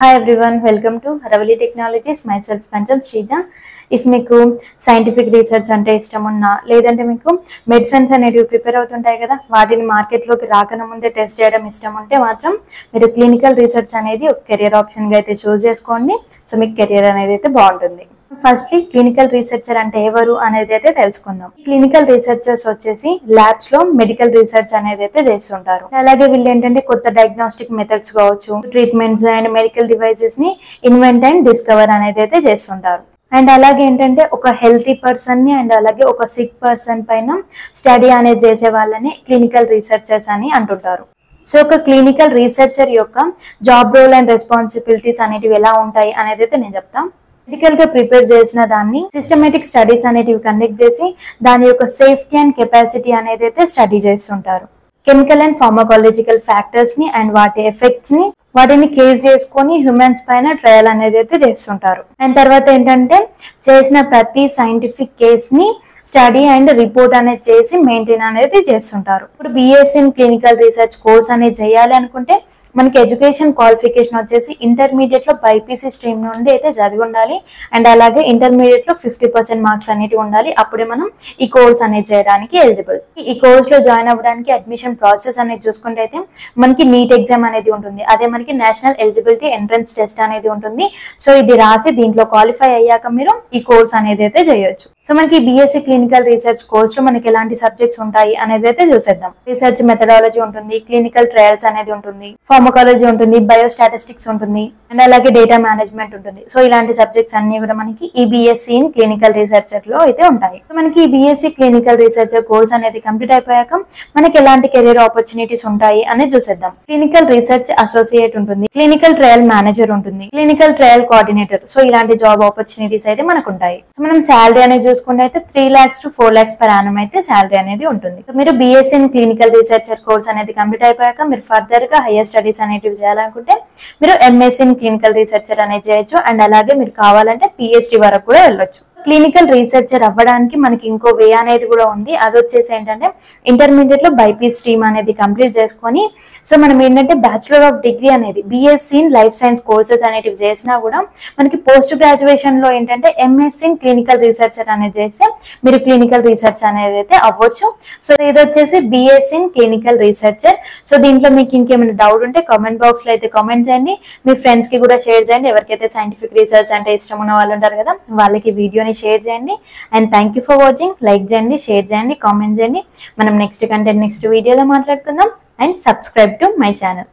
Hi everyone, welcome to Ravali Technologies. Myself Kancham Shrija. If మీకు scientific research అంటే ఇష్టం ఉన్నా లేదంటే మీకు మెడిసిన్స్ అనేవి ప్రిపేర్ అవుతుంటాయి కదా, వాటిని మార్కెట్లోకి రాకన ముందే టెస్ట్ చేయడం ఇష్టం ఉంటే మాత్రం మీరు క్లినికల్ రీసెర్చ్ అనేది ఒక కెరియర్ ఆప్షన్గా అయితే చూస్ చేసుకోండి. సో మీకు కెరియర్ అనేది అయితే బాగుంటుంది. ఫస్ట్లీ క్లినికల్ రీసెర్చర్ అంటే ఎవరు అనేది అయితే తెలుసుకుందాం. క్లినికల్ రీసెర్చర్స్ వచ్చేసి ల్యాబ్స్ లో మెడికల్ రీసెర్చ్ అనేది అయితే చేస్తుంటారు. అలాగే వీళ్ళు ఏంటంటే కొత్త డయాగ్నోస్టిక్ మెథడ్స్ కావచ్చు, ట్రీట్మెంట్స్ అండ్ మెడికల్ డివైసెస్ ని ఇన్వెంట్ అండ్ డిస్కవర్ అనేది అయితే చేస్తుంటారు. అండ్ అలాగే ఏంటంటే ఒక హెల్తీ పర్సన్ ని అండ్ అలాగే ఒక సిక్ పర్సన్ పైన స్టడీ అనేది చేసే వాళ్ళని క్లినికల్ రీసెర్చర్స్ అని అంటుంటారు. సో ఒక క్లినికల్ రీసెర్చర్ యొక్క జాబ్ రోల్ అండ్ రెస్పాన్సిబిలిటీస్ అనేటివి ఎలా ఉంటాయి అనేది అయితే నేను చెప్తాను. మెడికల్ గా ప్రిపేర్ చేసిన దాన్ని సిస్టమేటిక్ స్టడీస్ అనేటివి కండక్ట్ చేసి దాని యొక్క సేఫ్టీ అండ్ కెపాసిటీ అనేది అయితే స్టడీ చేస్తుంటారు. కెమికల్ అండ్ ఫార్మకాలజికల్ ఫ్యాక్టర్స్ ని అండ్ వాటి ఎఫెక్ట్స్ ని వాటిని కేస్ చేసుకొని హ్యూమన్స్ పైన ట్రయల్ అనేది అయితే చేస్తుంటారు. అండ్ తర్వాత ఏంటంటే చేసిన ప్రతి సైంటిఫిక్ కేస్ ని స్టడీ అండ్ రిపోర్ట్ అనేది చేసి మెయింటైన్ అనేది చేస్తుంటారు. ఇప్పుడు BSc in clinical research course అనేది చేయాలి అనుకుంటే మనకి ఎడ్యుకేషన్ క్వాలిఫికేషన్ వచ్చేసి ఇంటర్మీడియట్ లో బైపీసీ స్ట్రీమ్ నుండి అయితే చదివి ఉండాలి. అండ్ అలాగే ఇంటర్మీడియట్ లో 50% మార్క్స్ అనేవి ఉండాలి. అప్పుడే మనం ఈ కోర్స్ అనేది చేయడానికి ఎలిజిబుల్. ఈ కోర్స్ లో జాయిన్ అవ్వడానికి అడ్మిషన్ ప్రాసెస్ అనేది చూసుకుంటే అయితే మనకి నీట్ ఎగ్జామ్ అనేది ఉంటుంది. అదే మనకి నేషనల్ ఎలిజిబిలిటీ ఎంట్రన్స్ టెస్ట్ అనేది ఉంటుంది. సో ఇది రాసి దీంట్లో క్వాలిఫై అయ్యాక మీరు ఈ కోర్స్ అనేది అయితే చేయొచ్చు. సో మనకి బిఎస్సీ క్లినికల్ రీసెర్చ్ కోర్స్ లో మనకి ఎలాంటి సబ్జెక్ట్స్ ఉంటాయి అనేది అయితే చూసేద్దాం. రీసెర్చ్ మెథడాలజీ ఉంటుంది, క్లినికల్ ట్రయల్స్ అనేది ఉంటుంది, ఫార్మకాలజీ ఉంటుంది, బయోస్టాటిస్టిక్స్ ఉంటుంది, అండ్ అలాగే డేటా మేనేజ్మెంట్ ఉంటుంది. సో ఇలాంటి సబ్జెక్ట్స్ అన్ని కూడా మనకి ఈ బిఎస్సీ ఇన్ క్లినికల్ రీసెర్చర్ లో అయితే ఉంటాయి. సో మనకి ఈ బిఎస్సీ క్లినికల్ రీసెర్చర్ కోర్స్ అనేది కంప్లీట్ అయిపోయాక మనకి ఎలాంటి కెరీర్ ఆపర్చునిటీస్ ఉంటాయి అనేది చూసేద్దాం. క్లినికల్ రీసెర్చ్ అసోసియేట్ ఉంటుంది, క్లినికల్ ట్రయల్ మేనేజర్ ఉంటుంది, క్లినికల్ ట్రయల్ కోఆర్డినేటర్. సో ఇలాంటి జాబ్ ఆపర్చునిటీస్ అయితే మనకు ఉంటాయి. సో మనం శాలరీ అనేది చూసుకుంటే అయితే 3 lakhs to 4 lakhs per annum అయితే శాలరీ అనేది ఉంటుంది. సో మీరు BSc in clinical researcher course అనేది కంప్లీట్ అయిపోయాక మీరు ఫర్దర్ గా హైయర్ స్టడీస్ అనేటివి చేయాలనుకుంటే మీరు ఎంఎస్సీ ఇన్ క్లినికల్ రీసెర్చర్ అనేది చేయొచ్చు. అండ్ అలాగే మీరు కావాలంటే పిహెచ్డి వరకు కూడా వెళ్ళొచ్చు. క్లినికల్ రీసెర్చర్ అవ్వడానికి మనకి ఇంకో వే అనేది కూడా ఉంది. అది వచ్చేసి ఏంటంటే ఇంటర్మీడియట్ లో బైపీ స్ట్రీమ్ అనేది కంప్లీట్ చేసుకొని సో మనం ఏంటంటే బ్యాచులర్ ఆఫ్ డిగ్రీ అనేది BSc in life science courses అనేటివి చేసినా కూడా మనకి పోస్ట్ గ్రాడ్యుయేషన్ లో ఏంటంటే ఎంఎస్సీ ఇన్ క్లినికల్ రీసెర్చర్ అనేది చేస్తే మీరు క్లినికల్ రీసెర్చ్ అనేది అయితే అవ్వచ్చు. సో ఇది వచ్చేసి BSc in clinical researcher. So దీంట్లో మీకు ఇంకేమైనా డౌట్ ఉంటే కామెంట్ బాక్స్ లో అయితే కామెంట్ చేయండి. మీ ఫ్రెండ్స్ కి కూడా షేర్ చేయండి. ఎవరికైతే సైంటిఫిక్ రీసెర్చ్ అంటే ఇష్టం ఉన్న వాళ్ళు ఉంటారు కదా, వాళ్ళకి వీడియోని షేర్ చేయండి. And thank you for watching. Like చేయండి, షేర్ చేయండి, కామెంట్ చేయండి. మనం నెక్స్ట్ కంటెంట్ నెక్స్ట్ వీడియోలో మాట్లాడుకుందాం. And subscribe to my channel.